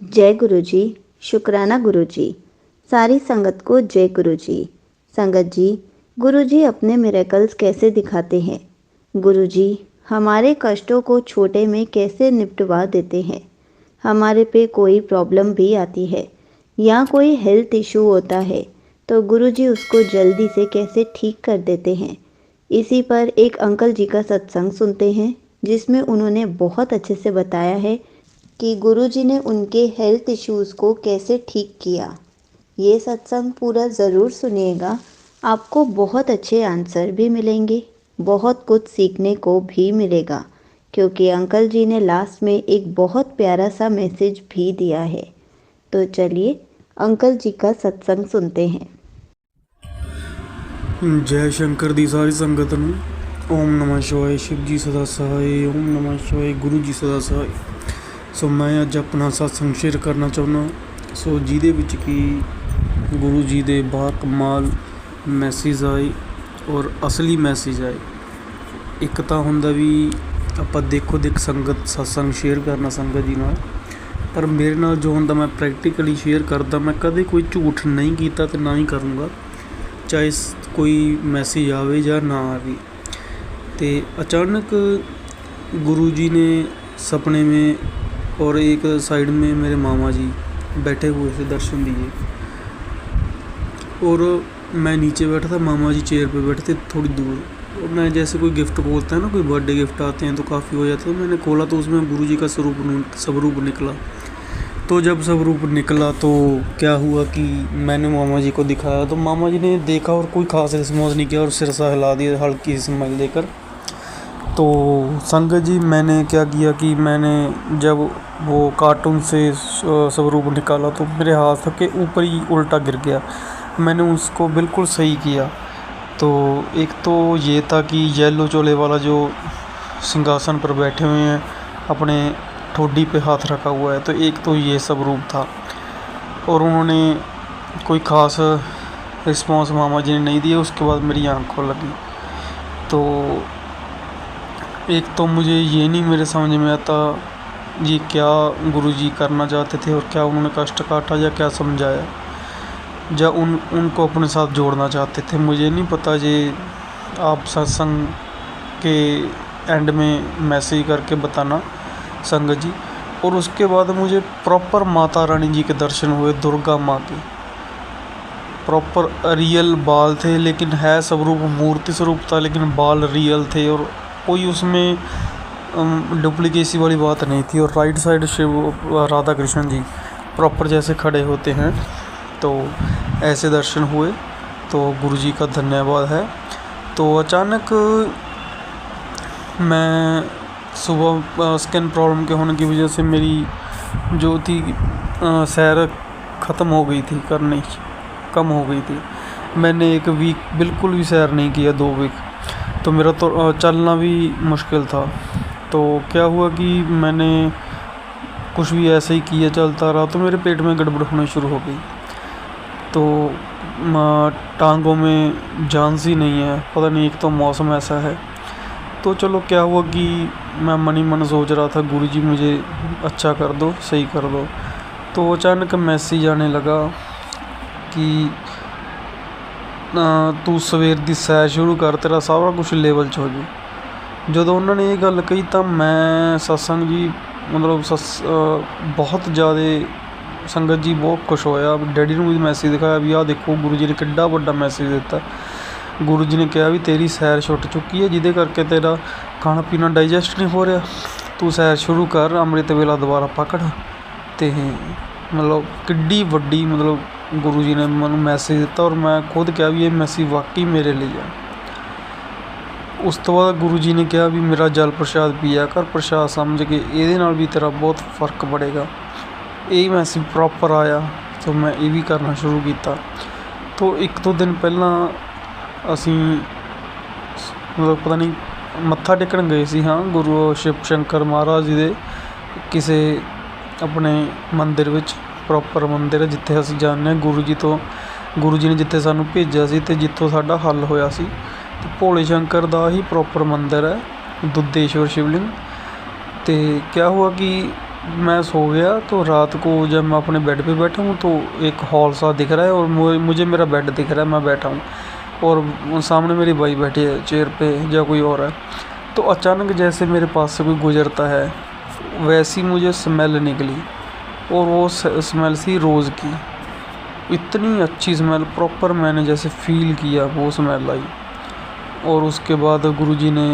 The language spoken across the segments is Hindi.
जय गुरु जी। शुक्राना गुरु जी। सारी संगत को जय गुरु जी। संगत जी, गुरु जी अपने मिरेकल्स कैसे दिखाते हैं। गुरु जी हमारे कष्टों को छोटे में कैसे निपटवा देते हैं। हमारे पे कोई प्रॉब्लम भी आती है या कोई हेल्थ इशू होता है तो गुरु जी उसको जल्दी से कैसे ठीक कर देते हैं। इसी पर एक अंकल जी का सत्संग सुनते हैं जिसमें उन्होंने बहुत अच्छे से बताया है कि गुरुजी ने उनके हेल्थ इश्यूज़ को कैसे ठीक किया। ये सत्संग पूरा ज़रूर सुनिएगा, आपको बहुत अच्छे आंसर भी मिलेंगे, बहुत कुछ सीखने को भी मिलेगा, क्योंकि अंकल जी ने लास्ट में एक बहुत प्यारा सा मैसेज भी दिया है। तो चलिए अंकल जी का सत्संग सुनते हैं। जय शंकर दी सारी संगत नूं। ओम नमः शिवाय। शिव जी सदा सहाय। ओम नमः शिवाय। गुरु जी सदा सहाय। सो मैं अज अपना सत्संग शेयर करना चाहुंदा सो जिहदे विच कि गुरु जी दे बा कमाल मैसेज आए और असली मैसेज आए। एक तां हुंदा भी आपां देखो देख संगत सत्संग शेयर करना संगत जी नाल, पर मेरे नाल जो हुंदा मैं प्रैक्टिकली शेयर करदा। मैं कदे कोई झूठ नहीं कीता ते ना ही करूँगा, चाहे कोई मैसेज आवे या ना आवे। तो अचानक गुरु जी ने सपने में और एक साइड में मेरे मामा जी बैठे हुए थे, दर्शन दिए। और मैं नीचे बैठा था, मामा जी चेयर पे बैठे थे थोड़ी दूर। और मैं जैसे कोई गिफ्ट खोलता है ना, कोई बर्थडे गिफ्ट आते हैं तो काफ़ी हो जाता है, तो मैंने खोला तो उसमें गुरु जी का स्वरूप निकला। तो जब स्वरूप निकला तो क्या हुआ कि मैंने मामा जी को दिखाया तो मामा जी ने देखा और कोई खास रिस्पॉन्स नहीं किया और सिर सा हिला दिया हल्की सी स्माइल देकर। तो संगत जी मैंने क्या किया कि मैंने जब वो कार्टून से स्वरूप निकाला तो मेरे हाथ के ऊपर ही उल्टा गिर गया। मैंने उसको बिल्कुल सही किया। तो एक तो ये था कि येलो चोले वाला जो सिंहासन पर बैठे हुए हैं, अपने ठोडी पे हाथ रखा हुआ है, तो एक तो ये स्वरूप था। और उन्होंने कोई ख़ास रिस्पॉन्स मामा जी ने नहीं दिया। उसके बाद मेरी आँखों लगी। तो एक तो मुझे ये नहीं मेरे समझ में आता ये क्या गुरुजी करना चाहते थे और क्या उन्होंने कष्ट काटा या क्या समझाया या उनको अपने साथ जोड़ना चाहते थे, मुझे नहीं पता। ये आप सत्संग के एंड में मैसेज करके बताना संगत जी। और उसके बाद मुझे प्रॉपर माता रानी जी के दर्शन हुए, दुर्गा माँ के प्रॉपर रियल बाल थे, लेकिन है स्वरूप मूर्ति स्वरूप था, लेकिन बाल रियल थे और कोई उसमें डुप्लीकेसी वाली बात नहीं थी। और right side Shiv Radha Krishna ji proper जैसे खड़े होते हैं, तो ऐसे दर्शन हुए। तो गुरु जी का धन्यवाद है। तो अचानक मैं सुबह स्किन प्रॉब्लम के होने की वजह से मेरी जो थी सैर ख़त्म हो गई थी, करनी कम हो गई थी। मैंने एक वीक बिल्कुल भी सैर नहीं किया, 2 वीक। तो मेरा तो चलना भी मुश्किल था। तो क्या हुआ कि मैंने कुछ भी ऐसे ही किया, चलता रहा, तो मेरे पेट में गड़बड़ होनी शुरू हो गई। तो टांगों में जान सी नहीं है, पता नहीं, एक तो मौसम ऐसा है। तो चलो क्या हुआ कि मैं मन ही मन सोच रहा था गुरु जी मुझे अच्छा कर दो, सही कर दो। तो अचानक मैसेज आने लगा कि तू सवेर दी सैर शुरू कर, तेरा सारा कुछ लेवल 'ਚ हो जाऊ। ਜਦੋਂ ਉਹਨਾਂ ਨੇ ਇਹ ਗੱਲ ਕਹੀ ਤਾਂ ਮੈਂ सत्संग जी मतलब बहुत ज़्यादा संगत जी बहुत खुश होया। डैडी ਨੂੰ भी मैसेज दिखाया भी आ देखो गुरु जी ने किड्डा ਵੱਡਾ मैसेज दिता। गुरु जी ने कहा भी तेरी सैर छुट चुकी है, जिदे करके तेरा खाना पीना डाइजैस्ट नहीं हो रहा, तू सैर शुरू कर, अमृत वेला दोबारा पकड़। तो मतलब किड्डी वड्डी मतलब गुरु जी ने मैं मैसेज दिता और मैं खुद कहा भी ये मैसेज वाकई मेरे लिए है। उस तो बाद गुरु जी ने कहा भी मेरा जल प्रसाद पिया कर, प्रसाद समझ के, ये नाल भी तेरा बहुत फ़र्क पड़ेगा। यही मैसेज प्रॉपर आया तो मैं ये भी करना शुरू किया। तो 1-2 दिन पहला असी मतलब पता नहीं मत्था टेकन गए सी, हाँ, गुरु शिव शंकर महाराज जी दे किसी अपने मंदिर विच, प्रॉपर मंदिर है जिथे असी जाने गुरु जी ने जिथे सानू भेजा सी ते जिथों साडा हल होया सी। तो भोले शंकर का ही प्रॉपर मंदिर है, दुद्धेश्वर शिवलिंग। तो क्या हुआ कि मैं सो गया तो रात को जब मैं अपने बेड पे बैठा हूँ तो एक हॉल सा दिख रहा है और मुझे मेरा बेड दिख रहा है, मैं बैठा हूँ और सामने मेरी भाई बैठी है चेयर पे या कोई और है। तो अचानक जैसे मेरे पास से कोई गुजरता है वैसी मुझे स्मेल निकली और वो स्मेल थी रोज़ की। इतनी अच्छी स्मेल, प्रॉपर मैंने जैसे फील किया वो स्मेल आई। और उसके बाद गुरुजी ने,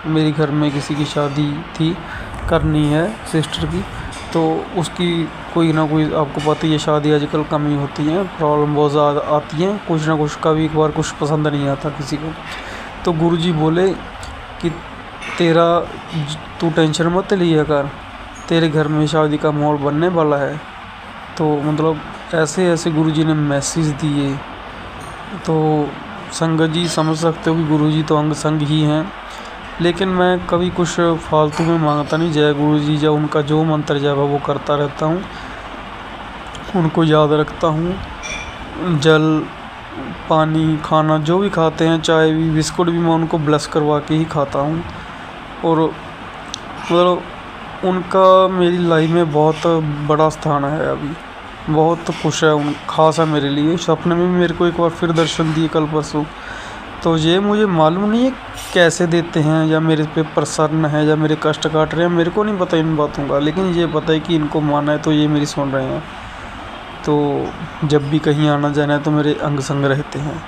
मेरे घर में किसी की शादी थी, करनी है सिस्टर की, तो उसकी कोई ना कोई, आपको पता ही है शादी आजकल कम ही होती हैं, प्रॉब्लम बहुत ज़्यादा आती हैं, कुछ ना कुछ, कभी एक बार कुछ पसंद नहीं आता किसी को। तो गुरुजी बोले कि तू टेंशन मत लिया कर, तेरे घर में शादी का माहौल बनने वाला है। तो मतलब ऐसे ऐसे गुरुजी ने मैसेज दिए। तो संगत जी समझ सकते हो कि गुरुजी तो अंग संग ही हैं, लेकिन मैं कभी कुछ फालतू में मांगता नहीं। जय गुरुजी, जब उनका जो मंत्र जब है वो करता रहता हूँ, उनको याद रखता हूँ। जल, पानी, खाना जो भी खाते हैं, चाय भी, बिस्कुट भी, मैं उनको ब्लेस करवा के ही खाता हूँ। और मतलब उनका मेरी लाइफ में बहुत बड़ा स्थान है अभी, बहुत खुश है, उन खास है मेरे लिए। सपने में मेरे को एक बार फिर दर्शन दिए कल परसों। तो ये मुझे मालूम नहीं है कैसे देते हैं, या मेरे पे प्रसन्न है, या मेरे कष्ट काट रहे हैं, मेरे को नहीं पता इन बातों का, लेकिन ये पता है कि इनको माना है तो ये मेरी सुन रहे हैं। तो जब भी कहीं आना जाना है तो मेरे अंग संग रहते हैं।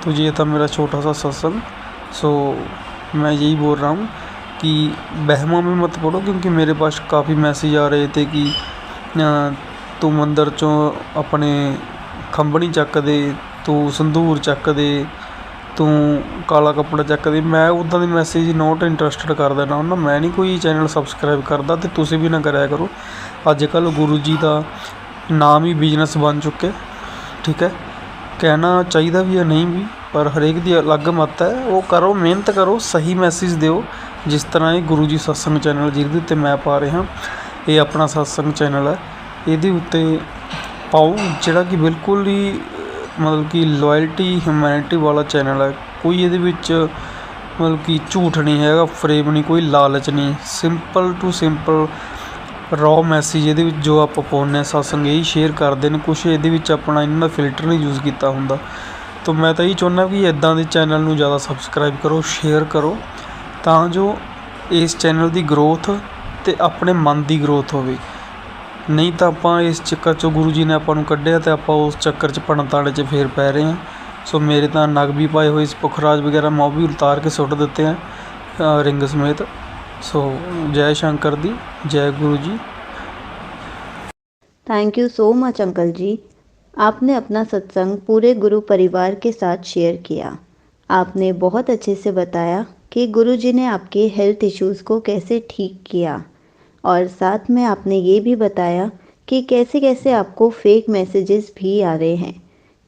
तो ये था मेरा छोटा सा सत्संग। सो मैं यही बोल रहा हूँ कि बहमा में मत पड़ो, क्योंकि मेरे पास काफ़ी मैसेज आ रहे थे कि तू मंदिर चों अपने खंबनी चक दे, तू संदूर चक दे, तू काला कपड़ा चक दे। मैं उदा दे मैसेज नॉट इंटरस्टड कर देना ना, मैं नहीं कोई चैनल सबसक्राइब करता, तो तुसीं भी ना कराया करो। अजकल गुरु जी का नाम ही बिजनेस बन चुके, ठीक है। कहना चाहिए भी है, नहीं भी, पर हरेक दी अलग मत है। वो करो, मेहनत करो, सही मैसेज दिओ। जिस तरह ये गुरु जी सत्संग चैनल ਜਿਹਦੇ ਉੱਤੇ मैं पा रहा, ये अपना सत्संग चैनल है, ਇਹਦੇ ਉੱਤੇ पाओ, ਜਿਹੜਾ कि बिल्कुल ही मतलब कि लॉयल्टी ह्यूमैनिटी वाला चैनल है। कोई ਇਹਦੇ ਵਿੱਚ मतलब कि झूठ नहीं हैगा, फ्रेम नहीं, कोई लालच नहीं, simple to simple raw message ਇਹਦੇ ਵਿੱਚ जो आप पाने सत्संग यही शेयर करते हैं। कुछ ਇਹਦੇ ਵਿੱਚ अपना इन्ना फिल्टर नहीं यूज़ किया होंदा। तो मैं तो यही चाਹੁੰਦਾ कि इदां ਦੇ चैनल ਨੂੰ ज़्यादा सबसक्राइब करो, शेयर करो, ਤਾਂ ਜੋ ਇਸ ਚੈਨਲ ਦੀ ਗਰੋਥ ਤੇ ਆਪਣੇ ਮਨ ਦੀ ਗਰੋਥ ਹੋਵੇ। ਨਹੀਂ ਤਾਂ ਆਪਾਂ ਇਸ ਚੱਕਰ 'ਚੋਂ ਗੁਰੂ ਜੀ ਨੇ ਆਪਾਂ ਨੂੰ ਕੱਢਿਆ ਤੇ ਆਪਾਂ ਉਸ ਚੱਕਰ 'ਚ ਪਣਤਾੜੇ 'ਚ ਫੇਰ ਪੈ ਰਹੇ ਹਾਂ। ਸੋ ਮੇਰੇ ਤਾਂ ਨਗ ਵੀ ਪਾਏ ਹੋਏ ਸੀ, ਪੁਖਰਾਜ ਵਗੈਰਾ ਮੈਂ ਉਹ ਵੀ ਉਤਾਰ ਕੇ ਸੁੱਟ ਦਿੱਤੇ हैं रिंग समेत। सो जय शंकर दी, जय गुरु जी। Thank you so much uncle जी, आपने अपना सत्संग पूरे गुरु परिवार के साथ शेयर किया। आपने बहुत अच्छे से बताया कि गुरु जी ने आपके हेल्थ इश्यूज़ को कैसे ठीक किया, और साथ में आपने ये भी बताया कि कैसे कैसे आपको फेक मैसेजेस भी आ रहे हैं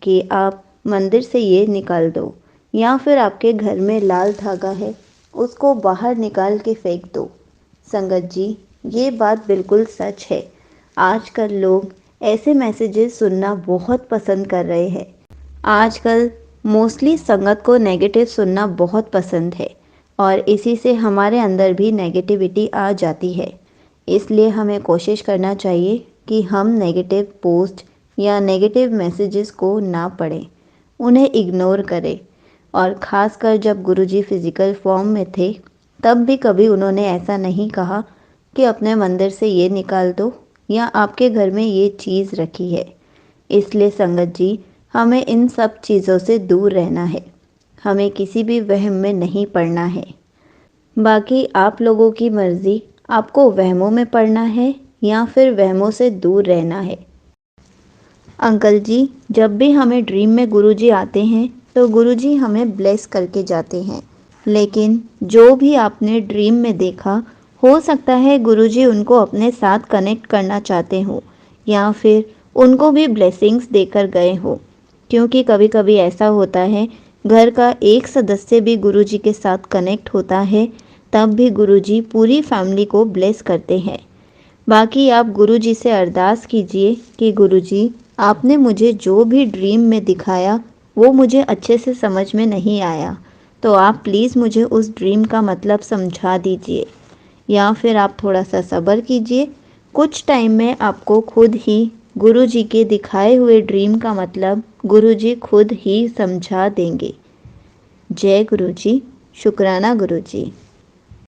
कि आप मंदिर से ये निकाल दो, या फिर आपके घर में लाल धागा है उसको बाहर निकाल के फेंक दो। संगत जी, ये बात बिल्कुल सच है। आजकल लोग ऐसे मैसेजेस सुनना बहुत पसंद कर रहे हैं। आजकल मोस्टली संगत को नेगेटिव सुनना बहुत पसंद है, और इसी से हमारे अंदर भी नेगेटिविटी आ जाती है। इसलिए हमें कोशिश करना चाहिए कि हम नेगेटिव पोस्ट या नेगेटिव मैसेजेस को ना पढ़ें, उन्हें इग्नोर करें। और ख़ासकर जब गुरुजी फिज़िकल फॉर्म में थे तब भी कभी उन्होंने ऐसा नहीं कहा कि अपने मंदिर से ये निकाल दो या आपके घर में ये चीज़ रखी है। इसलिए संगत जी, हमें इन सब चीज़ों से दूर रहना है, हमें किसी भी वहम में नहीं पड़ना है। बाकी आप लोगों की मर्ज़ी, आपको वहमों में पड़ना है या फिर वहमों से दूर रहना है। अंकल जी, जब भी हमें ड्रीम में गुरुजी आते हैं तो गुरुजी हमें ब्लेस करके जाते हैं, लेकिन जो भी आपने ड्रीम में देखा, हो सकता है गुरुजी उनको अपने साथ कनेक्ट करना चाहते हो, या फिर उनको भी ब्लेसिंग्स देकर गए हो। क्योंकि कभी कभी ऐसा होता है, घर का एक सदस्य भी गुरुजी के साथ कनेक्ट होता है, तब भी गुरुजी पूरी फैमिली को ब्लेस करते हैं। बाकी आप गुरुजी से अरदास कीजिए कि गुरुजी, आपने मुझे जो भी ड्रीम में दिखाया वो मुझे अच्छे से समझ में नहीं आया, तो आप प्लीज़ मुझे उस ड्रीम का मतलब समझा दीजिए, या फिर आप थोड़ा सा सब्र कीजिए, कुछ टाइम में आपको खुद ही गुरुजी के दिखाए हुए ड्रीम का मतलब गुरुजी खुद ही समझा देंगे। जय गुरुजी। शुक्राना गुरुजी।